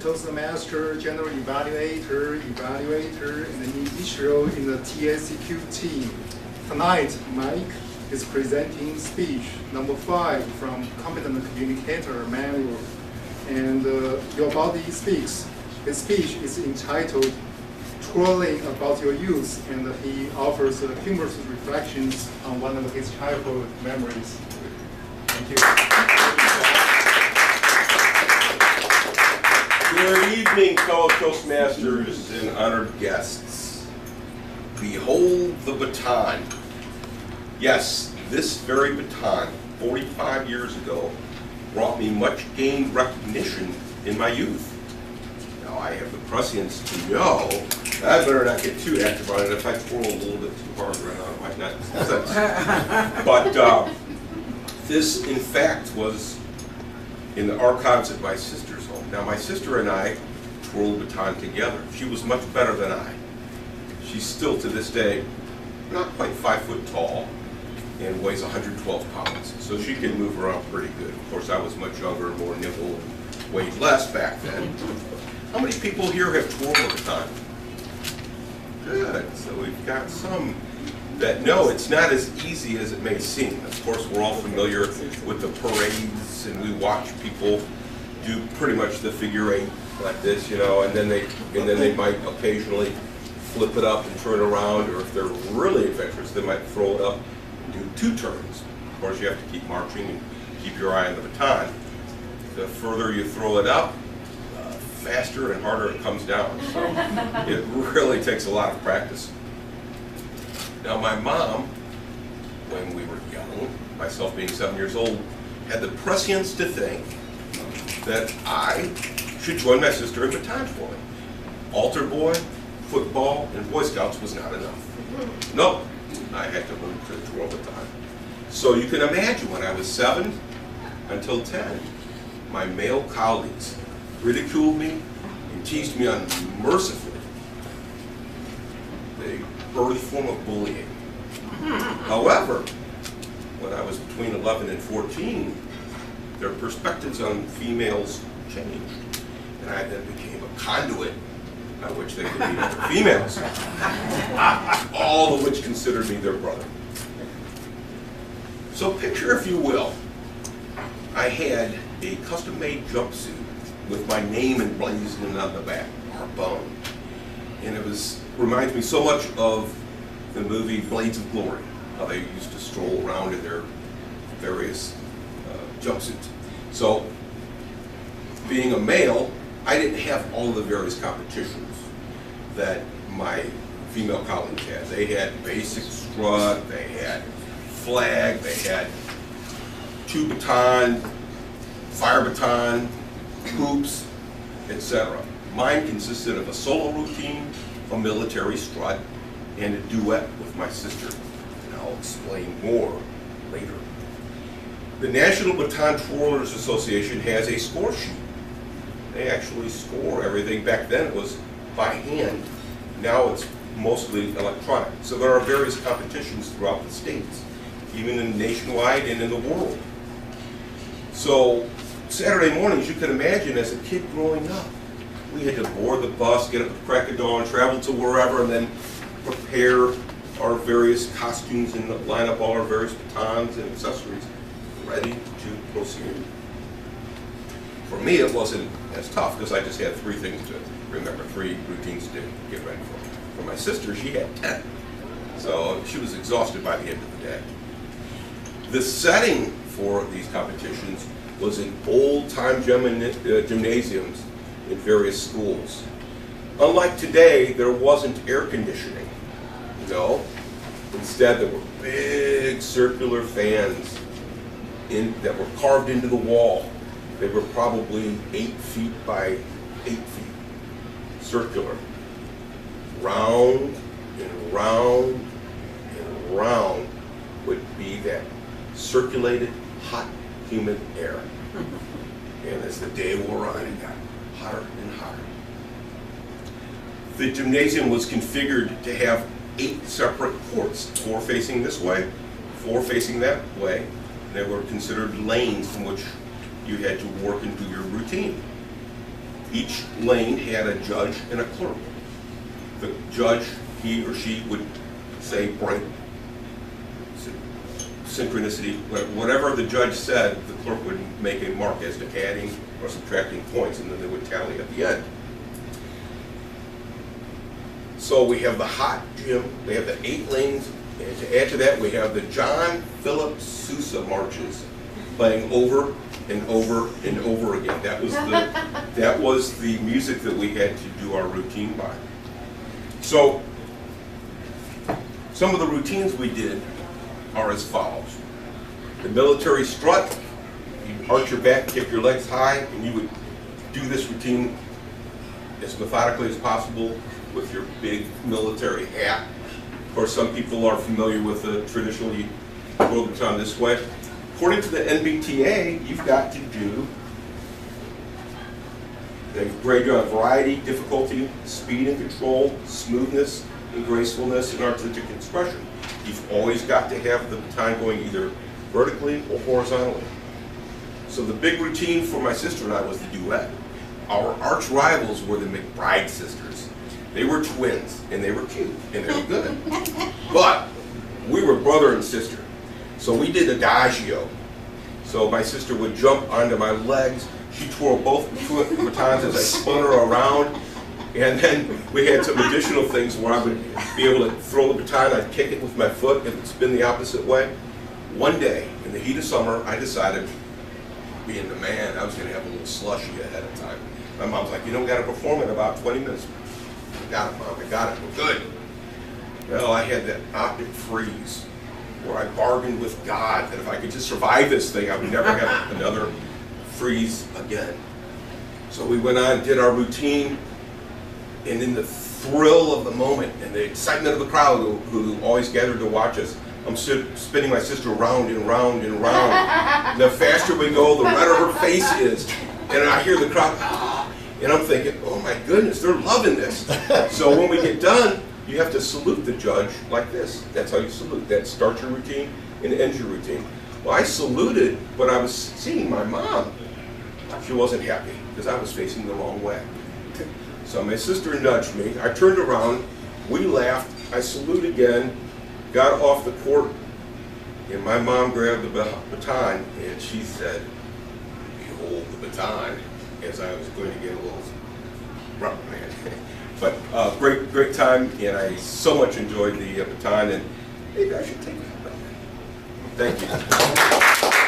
Toastmaster, General Evaluator, and an initial in the TSCQ team. Tonight, Mike is presenting speech number 5 from Competent Communicator Manual. And your body speaks. His speech is entitled Twirling About Your Youth, and he offers humorous reflections on one of his childhood memories. Thank you. Good evening, fellow Toastmasters and honored guests. Behold the baton. Yes, this very baton, 45 years ago, brought me much gained recognition in my youth. Now, I have the prescience to know I better not get too active on it. If I twirl a little bit too hard right now, it might not make sense. But this, in fact, was in the archives at my sister's home. Now, my sister and I twirled baton together. She was much better than I. She's still, to this day, not quite 5 foot tall and weighs 112 pounds. So she can move around pretty good. Of course, I was much younger, more nimble, and weighed less back then. How many people here have twirled a baton? Good. So we've got some that know it's not as easy as it may seem. Of course, we're all familiar with the parades, and we watch people do pretty much the figure 8 like this, you know, and then they might occasionally flip it up and turn around, or if they're really adventurous, they might throw it up and do 2 turns. Of course, you have to keep marching and keep your eye on the baton. The further you throw it up, faster and harder it comes down. So it really takes a lot of practice. Now, my mom, when we were young, myself being 7 years old, had the prescience to think that I should join my sister in baton twirling. Altar boy, football, and Boy Scouts was not enough. Nope, I had to learn to twirl baton. So you can imagine when I was 7 until 10, my male colleagues ridiculed me and teased me unmercifully. The early form of bullying. However, when I was between 11 and 14, their perspectives on females changed, and I then became a conduit by which they could meet other females, all of which considered me their brother. So picture, if you will, I had a custom-made jumpsuit with my name emblazoned on the back, Arbonne. And it reminds me so much of the movie Blades of Glory, how they used to stroll around in their various jumpsuits. So, being a male, I didn't have all of the various competitions that my female colleagues had. They had basic strut, they had flag, they had 2 baton, fire baton, hoops, etc. Mine consisted of a solo routine, a military strut, and a duet with my sister. And I'll explain more later. The National Baton Twirlers Association has a score sheet. They actually score everything. Back then it was by hand. Now it's mostly electronic. So there are various competitions throughout the states, even in nationwide and in the world. So Saturday mornings, you can imagine, as a kid growing up, we had to board the bus, get up at the crack of dawn, travel to wherever, and then prepare our various costumes and line up all our various batons and accessories ready to proceed. For me, it wasn't as tough because I just had 3 things to remember, 3 routines to get ready for. For my sister, she had 10. So she was exhausted by the end of the day. The setting for these competitions was in old-time gymnasiums in various schools. Unlike today, there wasn't air conditioning. No. Instead, there were big circular fans that were carved into the wall. They were probably 8 feet by 8 feet, circular. Round and round and round would be that circulated hot, humid air. And as the day wore on, it got hotter and hotter. The gymnasium was configured to have 8 separate courts, 4 facing this way, 4 facing that way. They were considered lanes from which you had to work and do your routine. each lane had a judge and a clerk. The judge, he or she would say break, synchronicity, whatever the judge said, the clerk would make a mark as to adding or subtracting points, and then they would tally at the end. So we have the hot gym, we have the 8 lanes, and to add to that, we have the John Philip Sousa marches playing over and over and over again. That was the music that we had to do our routine by. So some of the routines we did are as follows. The military strut, you arch your back, kick your legs high, and you would do this routine as methodically as possible with your big military hat. Of course, some people are familiar with the traditionally twirl the baton this way. According to the NBTA, you've got to do, they grade you on variety, difficulty, speed and control, smoothness and gracefulness, and artistic expression. You've always got to have the baton going either vertically or horizontally. So the big routine for my sister and I was the duet. Our arch rivals were the McBride sisters. They were twins, and they were cute, and they were good. But we were brother and sister. So we did adagio. So my sister would jump onto my legs. She'd twirl both batons as I spun her around. And then we had some additional things where I would be able to throw the baton, I'd kick it with my foot, and it would spin the opposite way. One day, in the heat of summer, I decided, being the man, I was going to have a little slushy ahead of time. My mom's like, you don't got to perform in about 20 minutes. I got it, Mom, I got it, we're good. Well, I had that optic freeze where I bargained with God that if I could just survive this thing, I would never have another freeze again. So we went on, did our routine, and in the thrill of the moment and the excitement of the crowd who always gathered to watch us, I'm spinning my sister round and round and round. The faster we go, the redder her face is. And I hear the crowd, and I'm thinking, oh my goodness, they're loving this. So when we get done, you have to salute the judge like this. That's how you salute. That starts your routine and ends your routine. Well, I saluted, but I was seeing my mom. She wasn't happy because I was facing the wrong way. So my sister nudged me. I turned around. We laughed. I saluted again, got off the court, and my mom grabbed the baton and she said, "Behold the baton," as I was going to get a little reprimand. But great time, and I so much enjoyed the baton, and maybe I should take it. Thank you.